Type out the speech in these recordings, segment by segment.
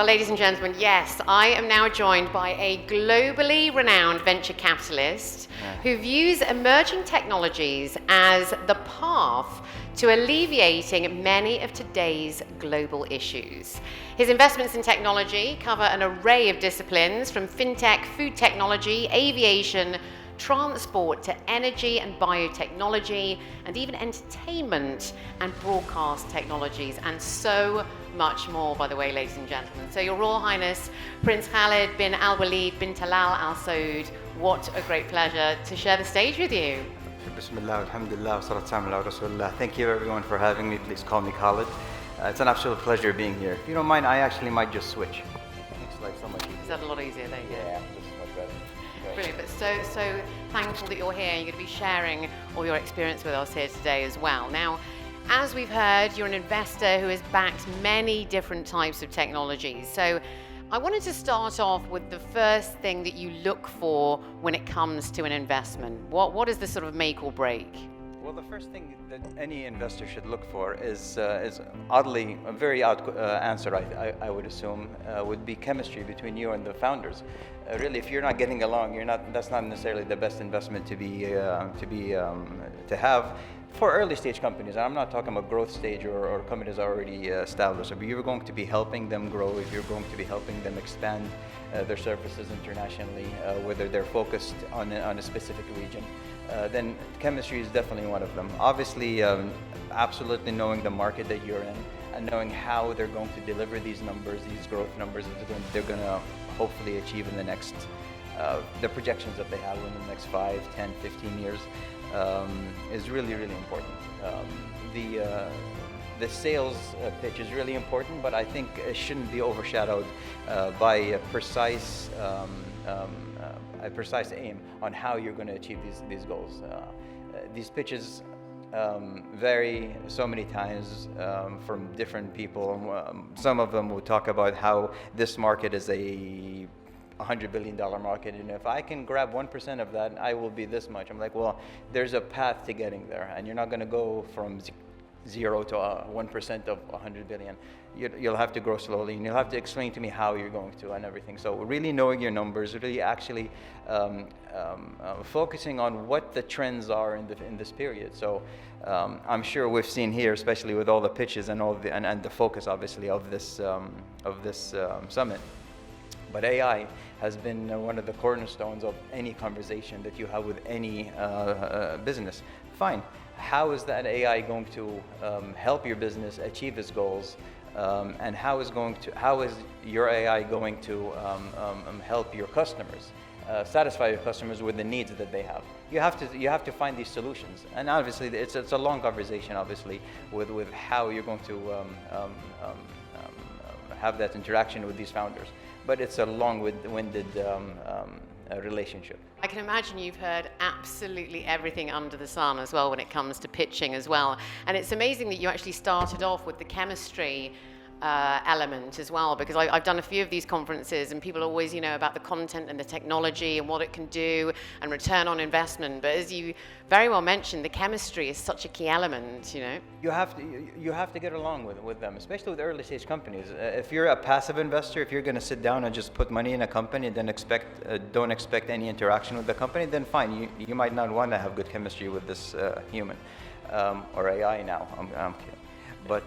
Well, ladies and gentlemen, yes, I am now joined by a globally renowned venture capitalist who views emerging technologies as the path to alleviating many of today's global issues. His investments in technology cover an array of disciplines from fintech, food technology, aviation, transport to energy and biotechnology, and even entertainment and broadcast technologies, and so much more, by the way, ladies and gentlemen. So Your Royal Highness, Prince Khaled bin Alwaleed bin Talal Al Saud, what a great pleasure to share the stage with you. Bismillah, alhamdulillah, salatu wassalamu ala rasulullah. Thank you everyone for having me. Please call me Khaled. It's an absolute pleasure being here. If you don't mind, I actually might just switch. Makes life so much easier. Is that a lot easier? There you go. Yeah, this is much better. Brilliant, but so thankful that you're here. You're going to be sharing all your experience with us here today as well. Now, as we've heard, you're an investor who has backed many different types of technologies. So I wanted to start off with the first thing that you look for when it comes to an investment. What is the sort of make or break? Well, the first thing that any investor should look for is oddly, a very odd answer, I would assume, would be chemistry between you and the founders. Really, if you're not getting along, that's not necessarily the best investment to have for early stage companies. And I'm not talking about growth stage or companies already established. But you're going to be helping them grow, if you're going to be helping them expand their services internationally, whether they're focused on a specific region, then chemistry is definitely one of them. Obviously, absolutely knowing the market that you're in and knowing how they're going to deliver these numbers, these growth numbers that they're going to hopefully achieve in the next, the projections that they have in the next 5, 10, 15 years is really, really important. The sales pitch is really important, but I think it shouldn't be overshadowed by a precise aim on how you're going to achieve these goals. These pitches vary so many times from different people. Some of them will talk about how this market is a $100 billion market, and if I can grab 1% of that, I will be this much. I'm like, well, there's a path to getting there, and you're not going to go from 0 to 1% of 100 billion. You'll have to grow slowly, and you'll have to explain to me how you're going to and everything. So really knowing your numbers, really actually focusing on what the trends are in this period. So I'm sure we've seen here, especially with all the pitches and all and the focus, obviously, of this summit. But AI has been one of the cornerstones of any conversation that you have with any business. Fine. How is that AI going to help your business achieve its goals? And how is your AI going to help your customers satisfy your customers with the needs that they have? You have to find these solutions, and obviously it's a long conversation, obviously, with how you're going to have that interaction with these founders. But it's a long-winded relationship. I can imagine you've heard absolutely everything under the sun as well when it comes to pitching as well. And it's amazing that you actually started off with the chemistry element as well, because I've done a few of these conferences and people always, about the content and the technology and what it can do and return on investment. But as you very well mentioned, the chemistry is such a key element, You have to get along with them, especially with early stage companies. If you're a passive investor, if you're going to sit down and just put money in a company and then don't expect any interaction with the company, then fine, you might not want to have good chemistry with this human or AI now. I'm kidding. But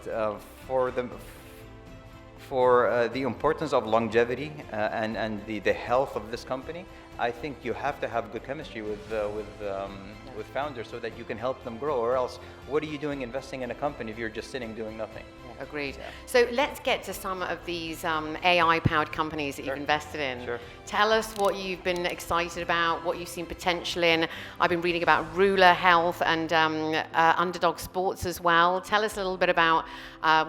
for the importance of longevity and the health of this company, I think you have to have good chemistry with founders so that you can help them grow. Or else, what are you doing investing in a company if you're just sitting doing nothing? Agreed. Yeah. So let's get to some of these AI-powered companies that you've invested in. Sure. Tell us what you've been excited about, what you've seen potential in. I've been reading about Ruler Health and Underdog Sports as well. Tell us a little bit about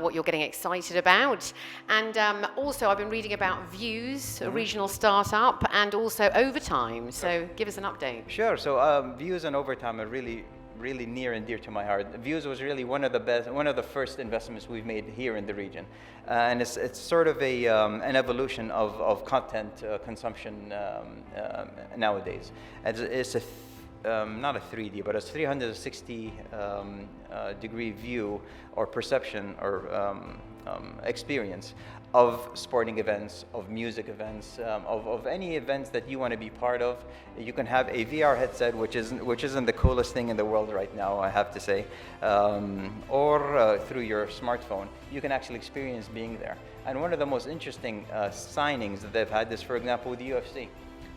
what you're getting excited about. And also, I've been reading about Views, a regional startup, and also Overtime. So give us an update. Sure. So Views and Overtime are really near and dear to my heart. Views was really one of the first investments we've made here in the region, and it's sort of an evolution of content consumption nowadays. It's not a 3D, but a 360 degree view or perception or experience of sporting events, of music events, of any events that you want to be part of. You can have a VR headset, which isn't the coolest thing in the world right now, I have to say, or through your smartphone, you can actually experience being there. And one of the most interesting signings that they've had is, for example, with the UFC.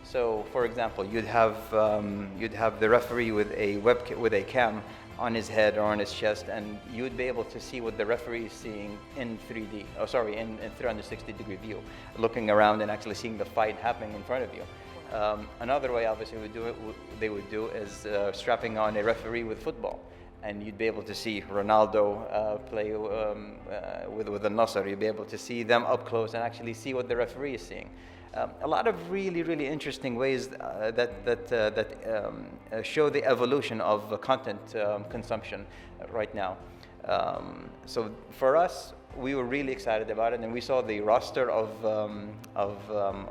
So, for example, you'd have the referee with a cam on his head or on his chest, and you'd be able to see what the referee is seeing in 3D, in 360-degree view, looking around and actually seeing the fight happening in front of you. Another way, obviously, they would do is strapping on a referee with football, and you'd be able to see Ronaldo play with the Nasser. You'd be able to see them up close and actually see what the referee is seeing. A lot of really, really interesting ways that show the evolution of content consumption right now. So for us, we were really excited about it, and we saw the roster of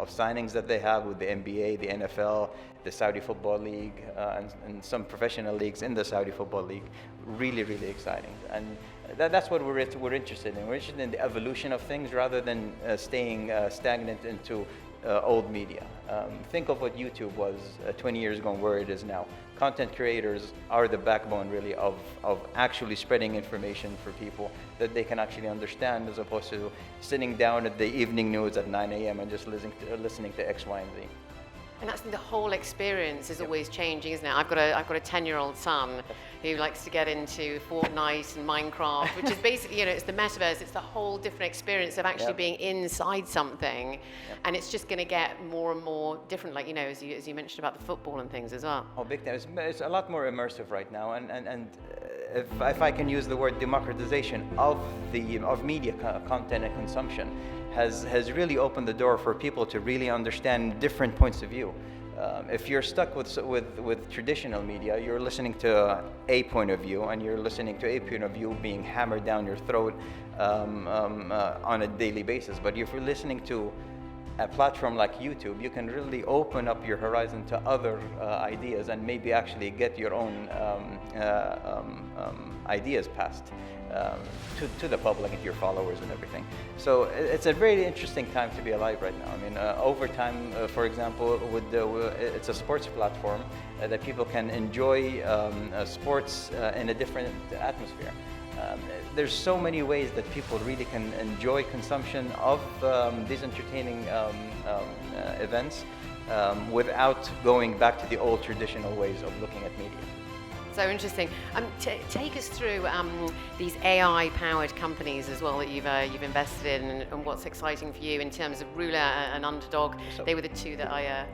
signings that they have with the NBA, the NFL, the Saudi Football League, and some professional leagues in the Saudi Football League. Really, really exciting. And that's what we're interested in. We're interested in the evolution of things rather than staying stagnant into old media. Think of what YouTube was 20 years ago and where it is now. Content creators are the backbone, really, of actually spreading information for people that they can actually understand, as opposed to sitting down at the evening news at 9 a.m. and just listening to X, Y, and Z. And that's the whole experience is always changing, isn't it? I've got a 10-year-old son who likes to get into Fortnite and Minecraft, which is basically, it's the metaverse. It's the whole different experience of actually being inside something, and it's just going to get more and more different. Like as you mentioned about the football and things as well. Oh, big time! It's a lot more immersive right now, and if I can use the word democratization of media content and consumption, has really opened the door for people to really understand different points of view. If you're stuck with traditional media, you're listening to a point of view, and you're listening to a point of view being hammered down your throat on a daily basis. But if you're listening to a platform like YouTube, you can really open up your horizon to other ideas and maybe actually get your own ideas passed to the public and to your followers and everything. So it's a very interesting time to be alive right now. I mean, over time, for example, it's a sports platform that people can enjoy sports in a different atmosphere. There's so many ways that people really can enjoy consumption of these entertaining events without going back to the old traditional ways of looking at media. So interesting. Take us through these AI-powered companies as well that you've invested in, and what's exciting for you in terms of Ruler and Underdog. So, they were the two that I.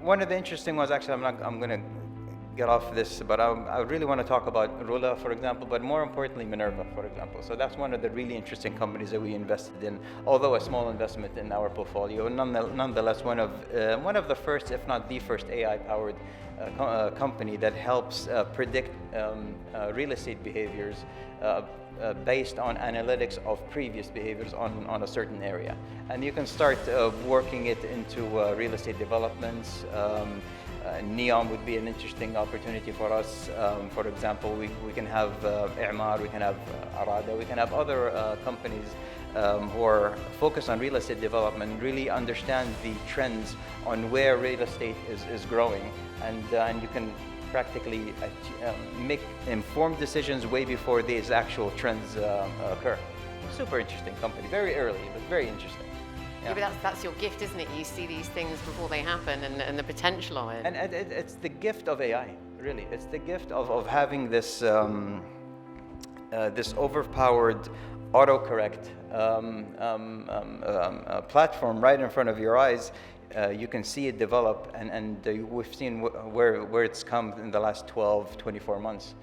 One of the interesting ones, actually, I'm going to get off this, but I really want to talk about Ruler, for example, but more importantly, Minerva, for example. So that's one of the really interesting companies that we invested in, although a small investment in our portfolio. Nonetheless, one of the first, if not the first, AI-powered company that helps predict real estate behaviors based on analytics of previous behaviors on a certain area. And you can start working it into real estate developments. Neon would be an interesting opportunity for us. For example, we can have I'mar, we can have Arada, we can have other companies who are focused on real estate development, really understand the trends on where real estate is growing, and you can practically make informed decisions way before these actual trends occur. Super interesting company, very early, but very interesting. Yeah, but that's your gift, isn't it? You see these things before they happen, and the potential of it. And it's the gift of AI, really. It's the gift of having this this overpowered autocorrect platform right in front of your eyes. You can see it develop, and we've seen where it's come in the last 12, 24 months.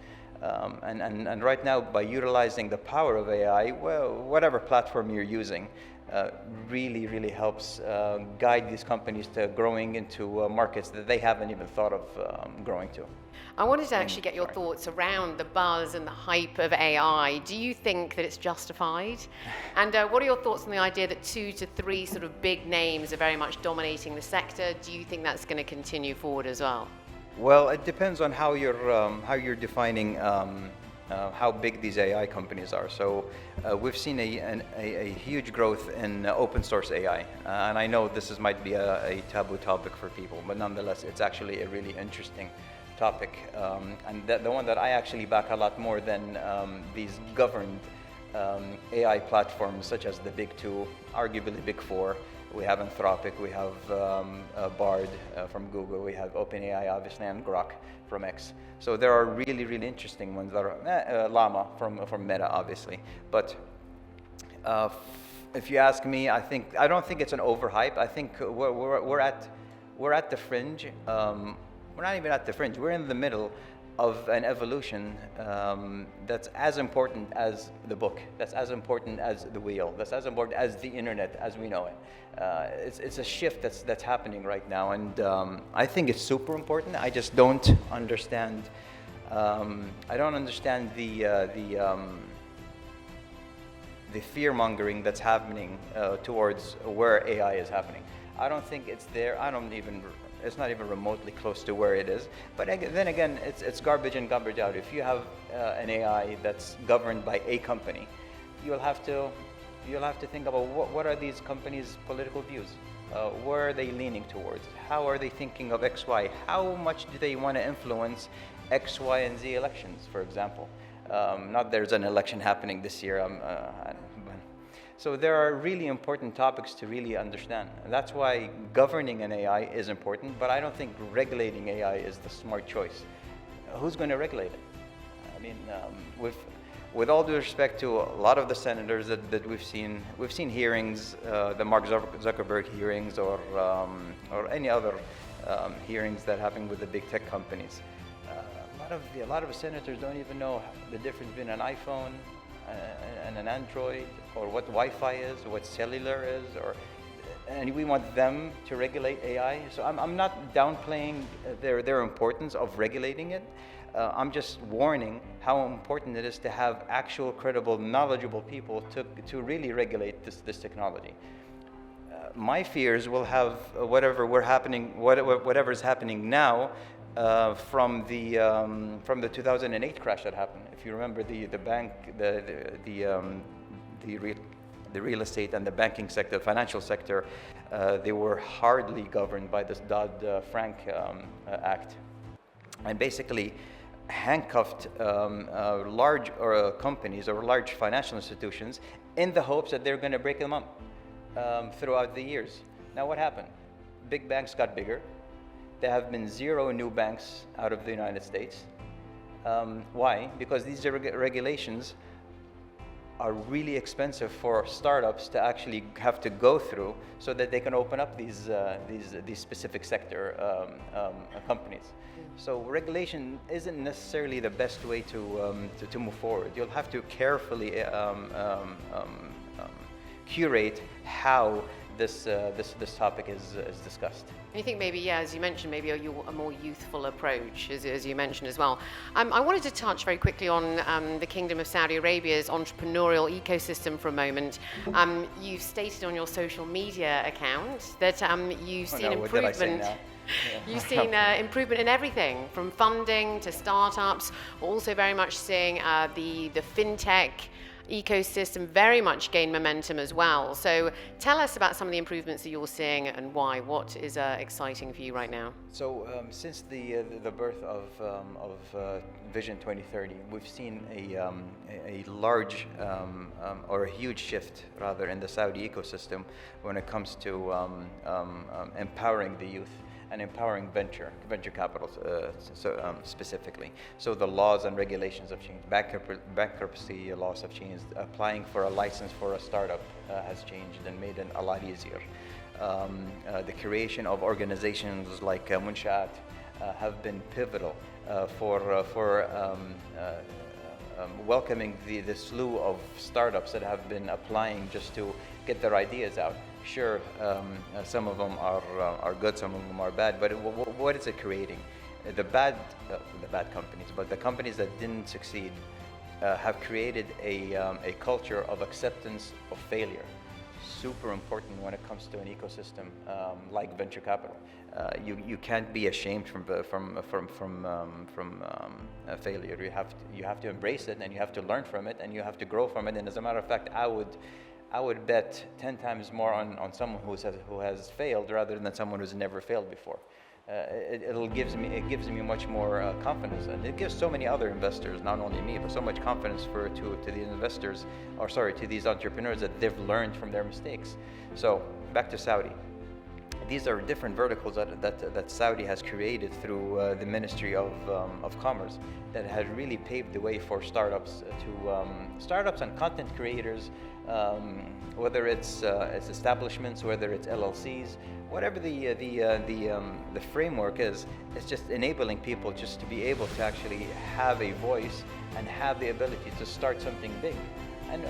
And right now, by utilizing the power of AI, well, whatever platform you're using, really, really helps guide these companies to growing into markets that they haven't even thought of growing to. I wanted to actually get your thoughts around the buzz and the hype of AI. Do you think that it's justified? And what are your thoughts on the idea that 2 to 3 sort of big names are very much dominating the sector? Do you think that's going to continue forward as well? Well, it depends on how you're defining how big these AI companies are. So we've seen a huge growth in open source AI. And I know this might be a taboo topic for people, but nonetheless, it's actually a really interesting topic. And the one that I actually back a lot more than these governed AI platforms such as the big two, arguably the big four. We have Anthropic, we have Bard from Google, we have OpenAI obviously, and Grok from X. So there are really, really interesting ones that are Llama from Meta obviously. But if you ask me, I don't think it's an overhype. I think we're at the fringe. We're not even at the fringe. We're in the middle of an evolution that's as important as the book, that's as important as the wheel, that's as important as the internet as we know it. It's a shift that's happening right now, and I think it's super important. I just don't understand. I don't understand the fear-mongering that's happening towards where AI is happening. I don't think it's there. It's not even remotely close to where it is. But then again, it's garbage in, garbage out. If you have an AI that's governed by a company, you'll have to think about what are these companies' political views? Where are they leaning towards? How are they thinking of X, Y? How much do they want to influence X, Y, and Z elections, for example? Not there's an election happening this year. So there are really important topics to really understand. And that's why governing an AI is important, but I don't think regulating AI is the smart choice. Who's going to regulate it? I mean, with all due respect to a lot of the senators that we've seen hearings, the Mark Zuckerberg hearings or any other hearings that happen with the big tech companies. A lot of senators don't even know the difference between an iPhone and an Android, or what Wi-Fi is, or what cellular is, and we want them to regulate AI. So I'm not downplaying their importance of regulating it. I'm just warning how important it is to have actual, credible, knowledgeable people to really regulate this technology. My fears will have whatever is happening now. From the 2008 crash that happened. If you remember the bank, the real estate and the banking sector, the financial sector, they were hardly governed by this Dodd-Frank Act, and basically handcuffed large companies or large financial institutions in the hopes that they're going to break them up throughout the years. Now what happened? Big banks got bigger. There have been 0 new banks out of the United States. Why? Because these regulations are really expensive for startups to actually have to go through, so that they can open up these specific sector companies. So regulation isn't necessarily the best way to move forward. You'll have to carefully curate how this topic is discussed. I think maybe, yeah, as you mentioned, maybe a more youthful approach, as you mentioned as well. I wanted to touch very quickly on the Kingdom of Saudi Arabia's entrepreneurial ecosystem for a moment. You've stated on your social media account that you've seen improvement. You've seen improvement in everything from funding to startups. We're also very much seeing the fintech ecosystem very much gain momentum as well. So tell us about some of the improvements that you're seeing and why. What is exciting for you right now? So since the birth of Vision 2030, we've seen a large or a huge shift rather in the Saudi ecosystem when it comes to empowering the youth and empowering venture capital specifically. So the laws and regulations have changed. Bankruptcy laws have changed. Applying for a license for a startup has changed and made it a lot easier. The creation of organizations like Munshaat have been pivotal for welcoming the slew of startups that have been applying just to get their ideas out. Sure, some of them are good, some of them are bad, but what is it creating? The bad companies, but the companies that didn't succeed have created a culture of acceptance of failure. super important when it comes to an ecosystem like venture capital. You can't be ashamed from failure. You have to embrace it, and you have to learn from it, and you have to grow from it. And as a matter of fact, I would bet 10 times more on someone who has failed rather than someone who's never failed before. It gives me much more confidence, and it gives so many other investors, not only me, but so much confidence to the investors, to these entrepreneurs, that they've learned from their mistakes. So back to Saudi. These are different verticals that Saudi has created through the Ministry of Commerce that has really paved the way for startups and content creators, whether it's establishments, whether it's LLCs, whatever the framework is. It's just enabling people just to be able to actually have a voice and have the ability to start something big. And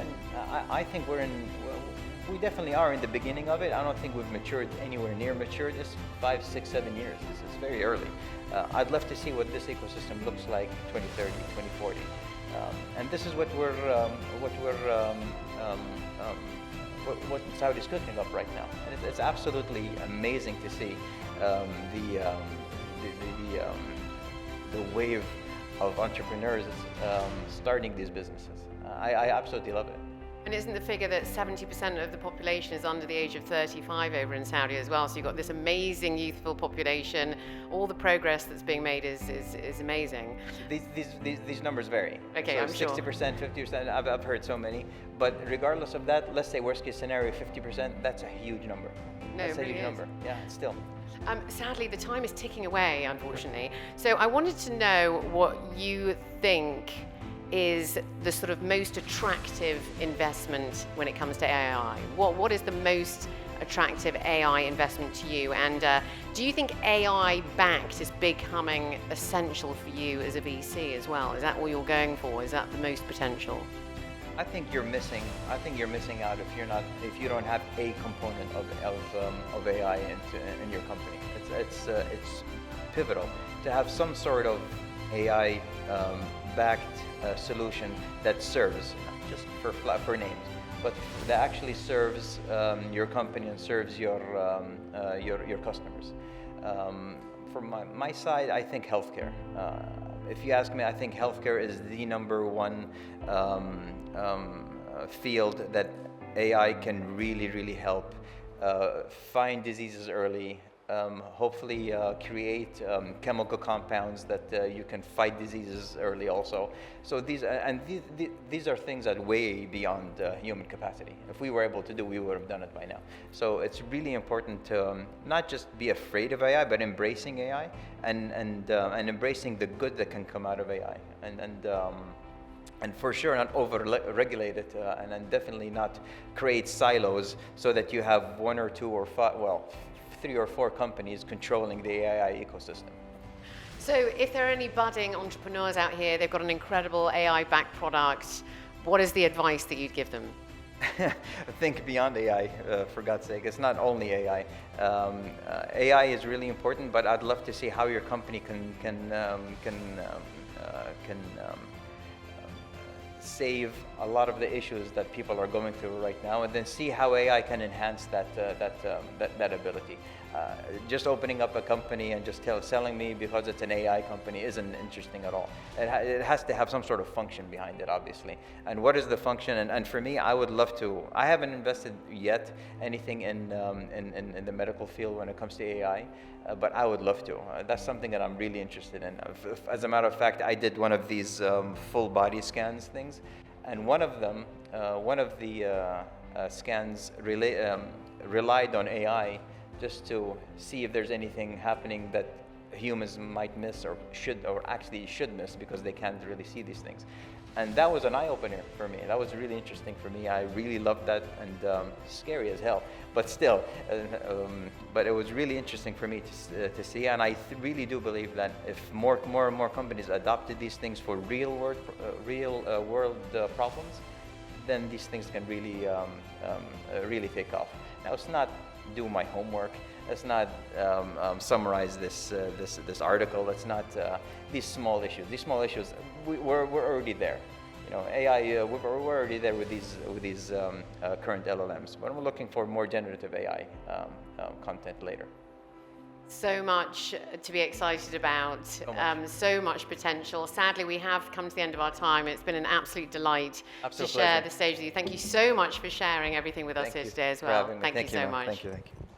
I think we definitely are in the beginning of it. I don't think we've matured anywhere near matured. It's 5, 6, 7 years. It's very early. I'd love to see what this ecosystem looks like 2030, 2040. And this is what Saudi's cooking up right now. And it's absolutely amazing to see the wave of entrepreneurs starting these businesses. I absolutely love it. And isn't the figure that 70% of the population is under the age of 35 over in Saudi as well? So you've got this amazing youthful population. All the progress that's being made is amazing. These numbers vary. Okay, so I'm sure. 60%, 50%, I've heard so many. But regardless of that, let's say worst case scenario, 50%, that's a huge number. No, that's it a huge really number. Yeah, still. Sadly, the time is ticking away, unfortunately. So I wanted to know what you think is the sort of most attractive investment when it comes to AI. What is the most attractive AI investment to you? And do you think AI backed is becoming essential for you as a VC as well? Is that what you're going for? Is that the most potential? I think you're missing out if you don't have a component of AI in your company. It's pivotal to have some sort of AI backed solution that serves, not just for names, but that actually serves your company and serves your customers. From my side, I think healthcare. If you ask me, I think healthcare is the number one field that AI can really help find diseases early. Hopefully create chemical compounds that you can fight diseases early also. So these are things that way beyond human capacity. If we were able to do, we would have done it by now. So it's really important to not just be afraid of AI, but embracing AI and embracing the good that can come out of AI. And for sure not over-regulate it, and then definitely not create silos so that you have 1 or 2 or 5, 3 or 4 companies controlling the AI ecosystem. So if there are any budding entrepreneurs out here, they've got an incredible AI-backed product, what is the advice that you'd give them? Think beyond AI, for God's sake. It's not only AI. AI is really important, but I'd love to see how your company can save a lot of the issues that people are going through right now, and then see how AI can enhance that ability. Just opening up a company and just selling me because it's an AI company isn't interesting at all. It has to have some sort of function behind it, obviously. And what is the function? And for me, I would love to. I haven't invested yet anything in the medical field when it comes to AI, but I would love to. That's something that I'm really interested in. As a matter of fact, I did one of these full body scans things, and one of the scans relied on AI just to see if there's anything happening that humans might miss or actually should miss, because they can't really see these things. And that was an eye-opener for me. That was really interesting for me. I really loved that, and scary as hell, but still. But it was really interesting for me to see, and I really do believe that if more and more companies adopted these things for real world problems, then these things can really take off. Now, it's not do my homework. Let's not summarize this article. Let's not these small issues. These small issues, we're already there. you know, AI, we're already there with these current LLMs, but we're looking for more generative AI content later. So much to be excited about, so much potential. Sadly, we have come to the end of our time. It's been an absolute delight to share the stage with you. Thank you so much for sharing everything with us here today as well. Thank you so much. Thank you.